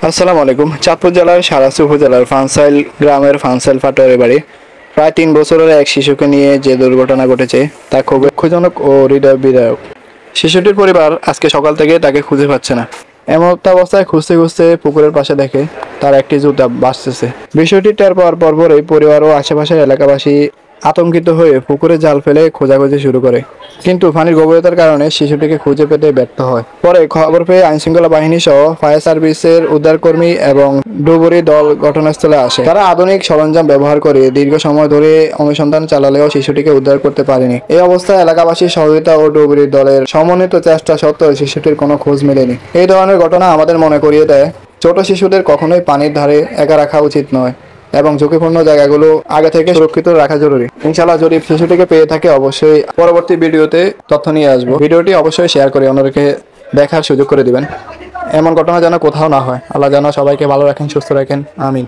আসসালামু আলাইকুম। চাঁদপুর জেলার সারাসি উপজেলার ফানসাইল গ্রামের ফানসাইল ফাটোয়ারি বাড়ি প্রায় 3 বছরের এক শিশুকে নিয়ে যে দুর্ঘটনা ঘটেছে তা খুব দুঃখজনক ও হৃদয় বিদারক। শিশুটির পরিবার আজকে সকাল থেকে তাকে খুঁজে পাচ্ছে না। এমন একটা অবস্থায় খুঁজতে খুঁজতে পুকুরের পাশে দেখে তার একটি জুতা ভাসতেছে। বিষয়টি টের পাওয়ার পরপরই পরিবার ও আশেপাশের এলাকাবাসী আতঙ্কিত হয়ে পুকুরে জাল ফেলে খোঁজাখুঁজি শুরু করে, কিন্তু পানির গভীরতার কারণে শিশুটিকে খুঁজে পেতে ব্যর্থ হয়। পরে খবর পেয়ে আইনশৃঙ্খলা বাহিনী সহ ফায়ার সার্ভিসের উদ্ধারকর্মী এবং ডুবুরি দল ঘটনাস্থলে আসে। তারা আধুনিক সরঞ্জাম ব্যবহার করে দীর্ঘ সময় ধরে অনুসন্ধান চালালেও শিশুটিকে উদ্ধার করতে পারেনি। এই অবস্থায় এলাকাবাসীর সহযোগিতা ও ডুবুরি দলের সমন্বিত চেষ্টা সত্ত্বেও শিশুটির কোনো খোঁজ মেলেনি। এই ধরনের ঘটনা আমাদের মনে করিয়ে দেয় ছোট শিশুদের কখনোই পানির ধারে একা রাখা উচিত নয় এবং ঝুঁকিপূর্ণ জায়গাগুলো আগে থেকে সুরক্ষিত রাখা জরুরি। ইনশাআল্লাহ যদি শিশুটিকে পেয়ে থাকে অবশ্যই পরবর্তী ভিডিওতে তথ্য নিয়ে আসবো। ভিডিওটি অবশ্যই শেয়ার করে অন্যদেরকে দেখার সুযোগ করে দিবেন। এমন ঘটনা যেন কোথাও না হয়। আল্লাহ যেন সবাইকে ভালো রাখেন, সুস্থ রাখেন। আমিন।